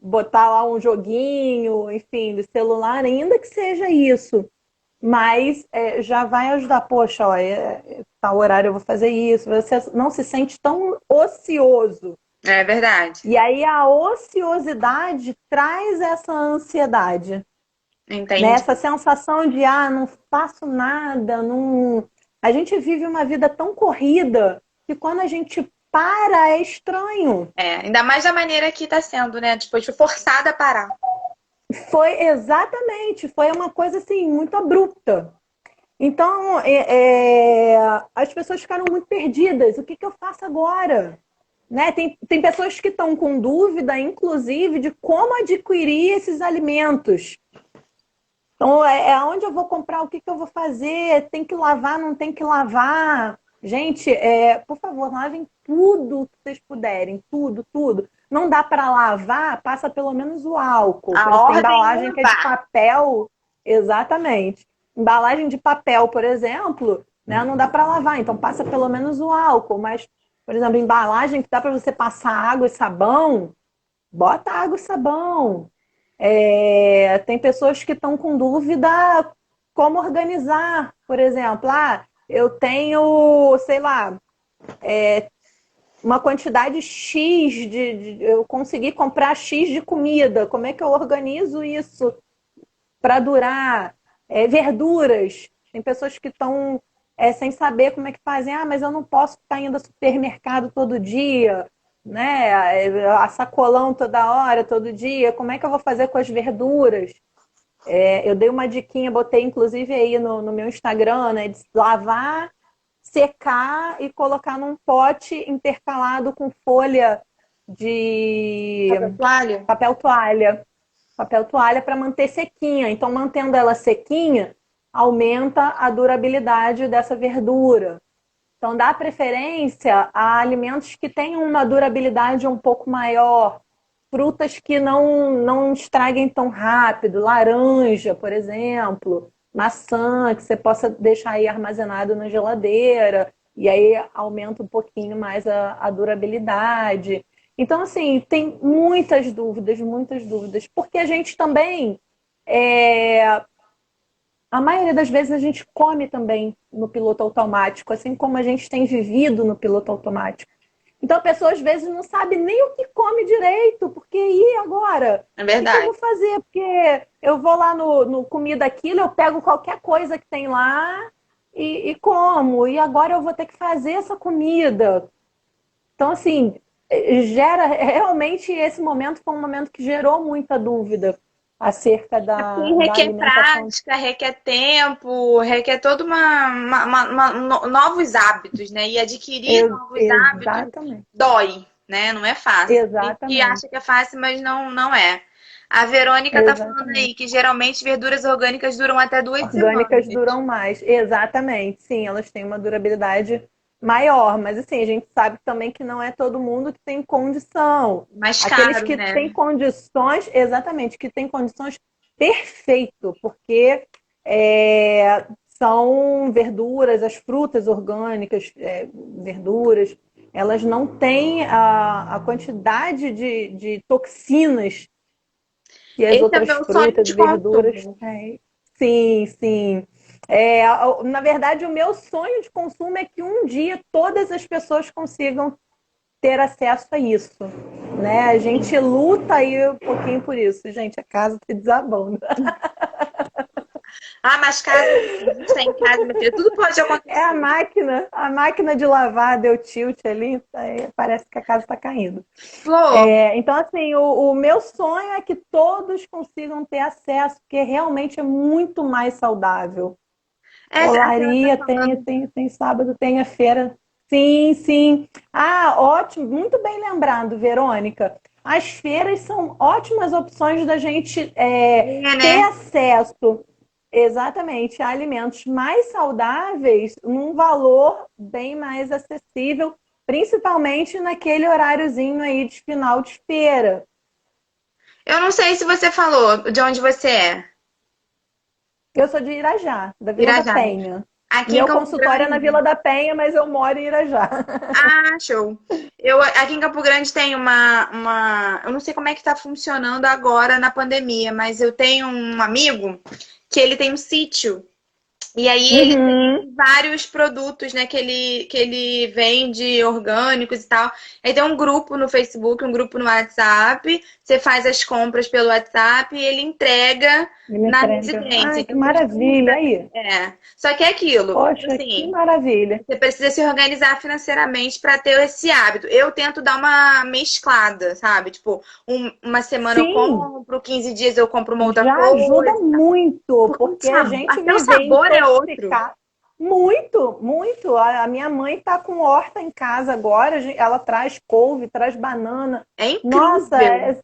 botar lá um joguinho, enfim, do celular, ainda que seja isso. Mas já vai ajudar, poxa, ó, tal horário eu vou fazer isso, você não se sente tão ocioso. É verdade. E aí a ociosidade traz essa ansiedade, né? Entendi. Essa sensação de, não faço nada, não... A gente vive uma vida tão corrida que quando a gente para é estranho. É, ainda mais da maneira que tá sendo, né? Tipo, eu fui forçada a parar. Foi exatamente, foi uma coisa assim, muito abrupta. Então, as pessoas ficaram muito perdidas. O que que eu faço agora? Né? Tem pessoas que estão com dúvida, inclusive, de como adquirir esses alimentos. Então, onde eu vou comprar, o que que eu vou fazer? Tem que lavar, não tem que lavar? Gente, por favor, lavem tudo que vocês puderem, tudo, tudo. Não dá para lavar, passa pelo menos o álcool. Por A exemplo, tem ordem é embalagem que é de lavar. papel, exatamente. Embalagem de papel, por exemplo, né, não dá para lavar, então passa pelo menos o álcool. Mas, por exemplo, embalagem que dá para você passar água e sabão, bota água e sabão. Tem pessoas que estão com dúvida como organizar, por exemplo, eu tenho, sei lá, uma quantidade X eu consegui comprar X de comida, como é que eu organizo isso para durar? Verduras, tem pessoas que estão sem saber como é que fazem, mas eu não posso estar indo ao supermercado todo dia, né? A sacolão toda hora, todo dia, como é que eu vou fazer com as verduras? Eu dei uma diquinha, botei inclusive aí no meu Instagram, né? De lavar, secar e colocar num pote intercalado com folha de Papel toalha? papel toalha. Papel toalha para manter sequinha. Então, mantendo ela sequinha, aumenta a durabilidade dessa verdura. Então, dá preferência a alimentos que tenham uma durabilidade um pouco maior, frutas que não estraguem tão rápido, laranja, por exemplo, maçã, que você possa deixar aí armazenado na geladeira, e aí aumenta um pouquinho mais a durabilidade. Então, assim, tem muitas dúvidas, porque a gente também, a maioria das vezes a gente come também no piloto automático, assim como a gente tem vivido no piloto automático. Então a pessoa às vezes não sabe nem o que come direito, porque e agora? É O que eu verdade. vou fazer? Porque eu vou lá no Comida Aquilo, eu pego qualquer coisa que tem lá e como. E agora eu vou ter que fazer essa comida. Então, assim, gera realmente esse momento foi um momento que gerou muita dúvida acerca Porque da requer alimentação. prática, requer tempo, requer toda novos hábitos, né? E adquirir novos hábitos Exatamente. dói, né? Não é fácil. Tem que Exatamente. acha que é fácil, mas não é. A Verônica tá falando Exatamente. aí que geralmente verduras orgânicas duram até 2 semanas. Orgânicas duram mais. Exatamente. Sim, elas têm uma durabilidade maior. Mas assim, a gente sabe também que não é todo mundo que tem condição. Mais Aqueles caro, que têm né? condições, exatamente, que têm condições, perfeito, porque são verduras, as frutas orgânicas, verduras, elas não têm a quantidade de toxinas que as Esse é o outras meu sonho frutas de e verduras consumo. têm. Sim, sim. Na verdade, o meu sonho de consumo é que um dia todas as pessoas consigam ter acesso a isso. Né? A gente luta aí um pouquinho por isso. Gente, a casa tá desabando. Ah, mas casa, a gente tá em casa, minha filha, tudo pode É acontecer. a máquina de lavar deu tilt ali, parece que a casa está caindo. Flor, Então, assim, o meu sonho é que todos consigam ter acesso, porque realmente é muito mais saudável. a senhora tá Olaria, falando. tem sábado, tem a feira. Sim, sim. Ah, ótimo, muito bem lembrado, Verônica. As feiras são ótimas opções da gente É, ter né? acesso, exatamente, a alimentos mais saudáveis num valor bem mais acessível, principalmente naquele horáriozinho aí de final de feira. Eu não sei se você falou de onde você é. Eu sou de Irajá, da Vila da Irajá. Penha. Aqui em Meu Campo consultório é na Grande. Vila da Penha, mas eu moro em Irajá. Ah, show. Aqui em Campo Grande tem Eu não sei como é que tá funcionando agora na pandemia, mas eu tenho um amigo que ele tem um sítio. E aí ele Uhum. tem vários produtos, né, que ele vende orgânicos e tal. Aí tem um grupo no Facebook, um grupo no WhatsApp. Você faz as compras pelo WhatsApp e ele entrega Ele na entrega. residência. Ai, que Então você maravilha. estuda. Aí, Só que é aquilo, poxa, que assim, maravilha. você precisa se organizar financeiramente para ter esse hábito. Eu tento dar uma mesclada, sabe? Tipo, uma semana eu Sim, compro, 15 dias eu compro uma outra já ajuda coisa. muito, Porque porque a gente até o viver sabor é outro. intoxicado. Muito, muito. A minha mãe está com horta em casa agora, ela traz couve, traz banana. É Nossa, incrível.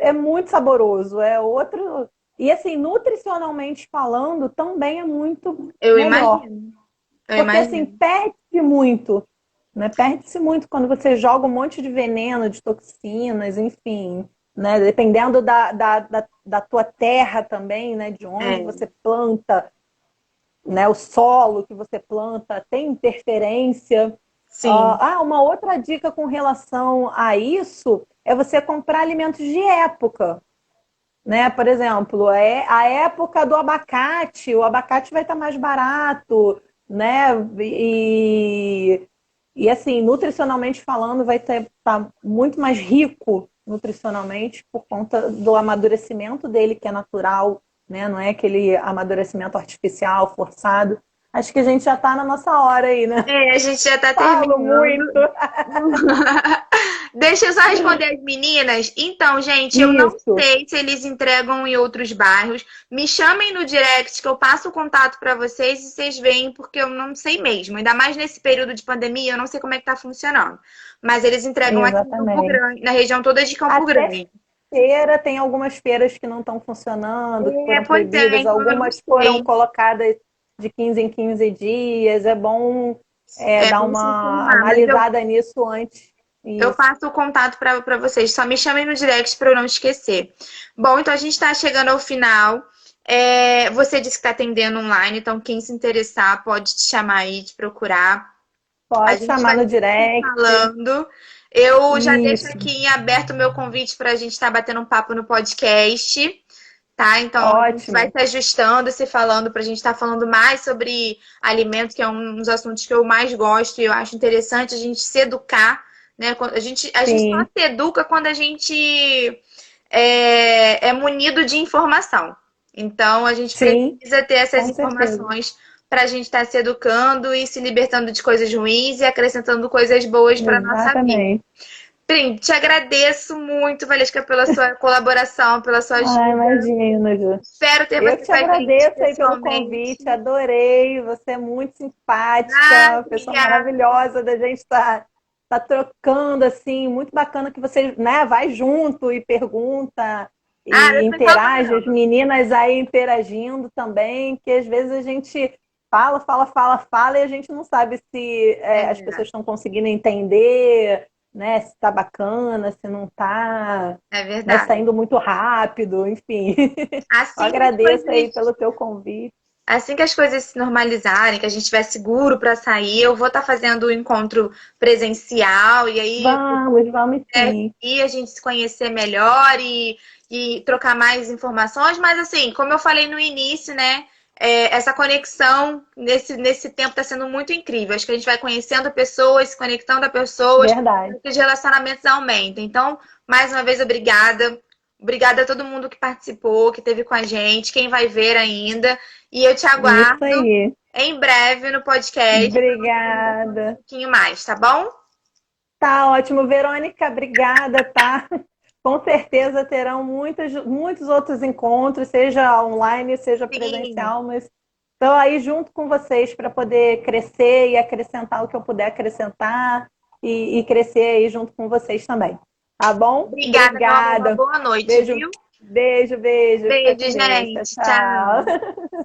é muito saboroso. É outro. E assim, nutricionalmente falando, também é muito Eu melhor. imagino. Eu Porque assim, imagino. perde-se muito, né? Perde-se muito quando você joga um monte de veneno, de toxinas, enfim, né? Dependendo da tua terra também, né? De onde É, você planta, né? O solo que você planta tem interferência. sim. Uma outra dica com relação a isso é você comprar alimentos de época, né? Por exemplo, é a época do abacate, o abacate vai estar mais barato, né? E assim, nutricionalmente falando, vai estar muito mais rico nutricionalmente por conta do amadurecimento dele, que é natural, né? Não é aquele amadurecimento artificial, forçado. Acho que a gente já está na nossa hora aí, né? A gente já tá Falo terminando. muito. Deixa eu só responder as meninas. Então, gente, eu não Isso. sei se eles entregam em outros bairros. Me chamem no direct que eu passo o contato para vocês e vocês veem, porque eu não sei mesmo. Ainda mais nesse período de pandemia, eu não sei como é que tá funcionando. Mas eles entregam aqui em Campo Exatamente. Grande, na região toda de Campo Até Grande. feira, tem algumas feiras que não estão funcionando, que foram Pois é, proibidas, então eu não algumas foram sei. colocadas de 15 em 15 dias. É bom É dar bom se uma informar, mas eu analisada nisso antes. Eu Isso. passo o contato para vocês. Só me chamem no direct para eu não esquecer. Bom, então a gente está chegando ao final. Você disse que está atendendo online, então quem se interessar pode te chamar aí, te procurar. A Pode gente chamar vai no se direct. falando. Eu já deixo Isso. aqui em aberto o meu convite para a gente estar batendo um papo no podcast. Tá? Então, a gente vai Ótimo. se ajustando, se falando, para a gente estar falando mais sobre alimentos, que é um dos assuntos que eu mais gosto e eu acho interessante a gente se educar, né? A gente só Sim, se educa quando a gente é munido de informação. Então, a gente sim, precisa ter essas com certeza. informações para a gente estar se educando e se libertando de coisas ruins e acrescentando coisas boas para a nossa vida. Exatamente. Prim, te agradeço muito, Valesca, pela sua colaboração, pela sua Ah, ajuda. imagina, Ju. Espero ter Eu você que com te a gente agradeço aí pelo pessoalmente. convite, adorei. Você é muito Ah, simpática, pessoa obrigada. maravilhosa da gente tá trocando assim, muito bacana que você, né, vai junto e pergunta Ah, e eu sem interage, as problema. meninas aí interagindo também, que às vezes a gente fala e a gente não sabe se as É, pessoas estão conseguindo entender, né, se tá bacana, se não tá, é né, se tá verdade. indo muito rápido, enfim. Eu Assim que as agradeço aí coisas, pelo teu convite. assim que as coisas se normalizarem, que a gente tiver seguro para sair, eu vou estar fazendo o encontro presencial e aí Vamos sim. e a gente se conhecer melhor e trocar mais informações. Mas assim, como eu falei no início, né? Essa conexão nesse tempo está sendo muito incrível. Acho que a gente vai conhecendo pessoas, se conectando a pessoas, Verdade. para que os relacionamentos aumentem. Então, mais uma vez, obrigada. Obrigada a todo mundo que participou, que esteve com a gente, quem vai ver ainda. E eu te Isso aguardo aí. em breve no podcast para um Obrigada. pouquinho mais, tá bom? Tá ótimo, Verônica, obrigada, tá? Com certeza terão muitos outros encontros, seja online, seja Sim, presencial, mas estou aí junto com vocês para poder crescer e acrescentar o que eu puder acrescentar e crescer aí junto com vocês também. Tá bom? obrigada, meu amor. Uma Obrigada. boa noite, Beijo, viu? beijo. Fica Beijo, com Deus. Tchau, gente. Tchau. tchau.